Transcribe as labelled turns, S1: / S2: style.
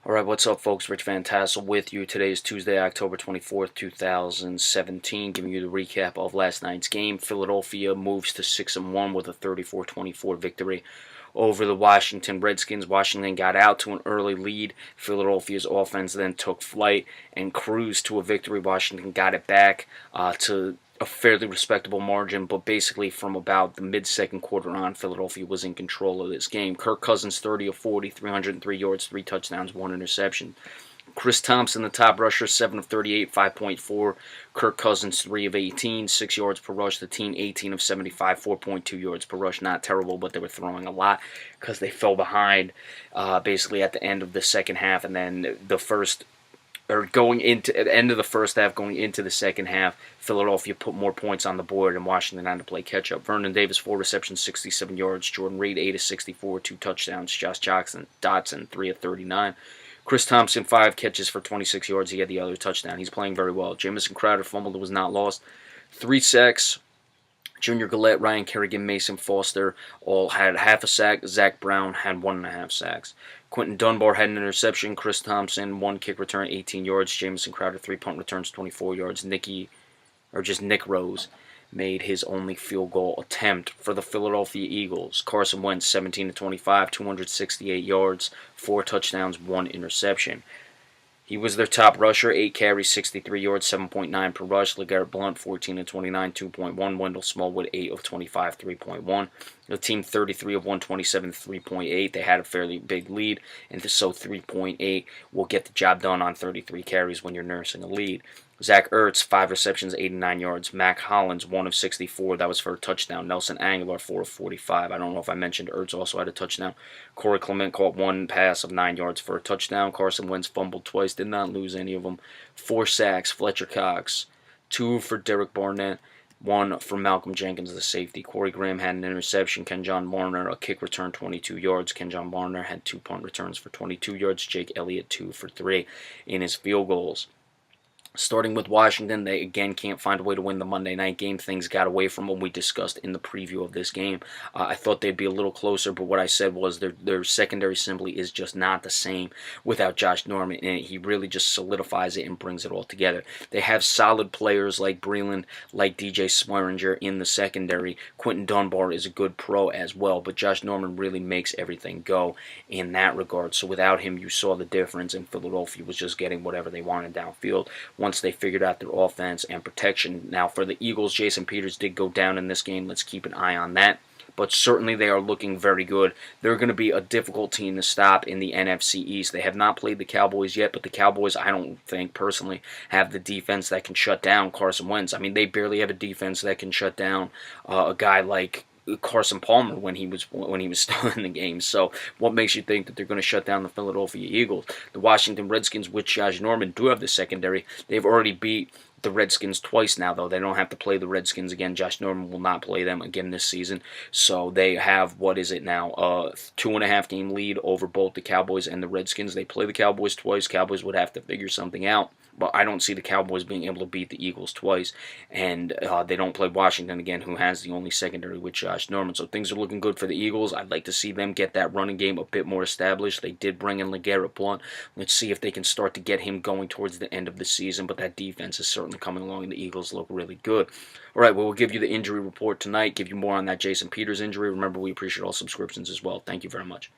S1: Alright, what's up folks? Rich Van Tassel with you. Today is Tuesday, October 24th, 2017. Giving you the recap of last night's game. Philadelphia moves to 6-1 with a 34-24 victory over the Washington Redskins. Washington got out to an early lead. Philadelphia's offense then took flight and cruised to a victory. Washington got it back to a fairly respectable margin, but basically from about the mid-second quarter on, Philadelphia was in control of this game. Kirk Cousins, 30 of 40, 303 yards, 3 touchdowns, 1 interception. Chris Thompson, the top rusher, 7 of 38, 5.4. Kirk Cousins, 3 of 18, 6 yards per rush. The team, 18 of 75, 4.2 yards per rush. Not terrible, but they were throwing a lot because they fell behind basically at the end of the second half, and then going into at the end of the first half, going into the second half, Philadelphia put more points on the board, and Washington had to play catch-up. Vernon Davis, 4 receptions, 67 yards. Jordan Reed, 8 of 64, 2 touchdowns. Josh Dotson, 3 of 39. Chris Thompson, 5 catches for 26 yards. He had the other touchdown. He's playing very well. Jamison Crowder fumbled, was not lost. 3 sacks. Junior Gillette, Ryan Kerrigan, Mason Foster all had half a sack. Zach Brown had 1.5 sacks. Quentin Dunbar had an interception. Chris Thompson, 1 kick return, 18 yards. Jamison Crowder, 3 punt returns, 24 yards. Nick Rose made his only field goal attempt for the Philadelphia Eagles. Carson Wentz, 17 of 25, 268 yards, 4 touchdowns, 1 interception. He was their top rusher, 8 carries, 63 yards, 7.9 per rush. LeGarrette Blount, 14 of 29, 2.1. Wendell Smallwood, 8 of 25, 3.1. The team, 33 of 127, 3.8. They had a fairly big lead, and so 3.8 will get the job done on 33 carries when you're nursing a lead. Zach Ertz, 5 receptions, 89 yards. Mac Hollins, 1 of 64. That was for a touchdown. Nelson Aguilar, 4 of 45. I don't know if I mentioned Ertz also had a touchdown. Corey Clement caught 1 pass of 9 yards for a touchdown. Carson Wentz fumbled twice, did not lose any of them. 4 sacks. Fletcher Cox, 2 for Derek Barnett, 1 for Malcolm Jenkins, the safety. Corey Graham had an interception. Kenjon Barner, a kick return, 22 yards. Kenjon Barner had 2 punt returns for 22 yards. Jake Elliott, 2 for 3 in his field goals. Starting with Washington, they again can't find a way to win the Monday night game. Things got away from what we discussed in the preview of this game. I thought they'd be a little closer, but what I said was their secondary simply is just not the same without Josh Norman, and he really just solidifies it and brings it all together. They have solid players like Breeland, like DJ Swearinger in the secondary. Quentin Dunbar is a good pro as well, but Josh Norman really makes everything go in that regard. So without him, you saw the difference, and Philadelphia was just getting whatever they wanted downfield once they figured out their offense and protection. Now, for the Eagles, Jason Peters did go down in this game. Let's keep an eye on that. But certainly they are looking very good. They're going to be a difficult team to stop in the NFC East. They have not played the Cowboys yet, but the Cowboys, I don't think, personally, have the defense that can shut down Carson Wentz. I mean, they barely have a defense that can shut down a guy like Carson Palmer when he was still in the game. So what makes you think that they're going to shut down the Philadelphia Eagles? The Washington Redskins with Josh Norman do have the secondary. They've already beat the Redskins twice now, though. They don't have to play the Redskins again. Josh Norman will not play them again this season. So they have, what is it now, a 2.5 game lead over both the Cowboys and the Redskins. They play the Cowboys twice. Cowboys would have to figure something out. But I don't see the Cowboys being able to beat the Eagles twice. And they don't play Washington again, who has the only secondary with Josh Norman. So things are looking good for the Eagles. I'd like to see them get that running game a bit more established. They did bring in LeGarrette Blount. Let's see if they can start to get him going towards the end of the season. But that defense is certainly coming along, and the Eagles look really good. All right, well, we'll give you the injury report tonight, give you more on that Jason Peters injury. Remember, we appreciate all subscriptions as well. Thank you very much.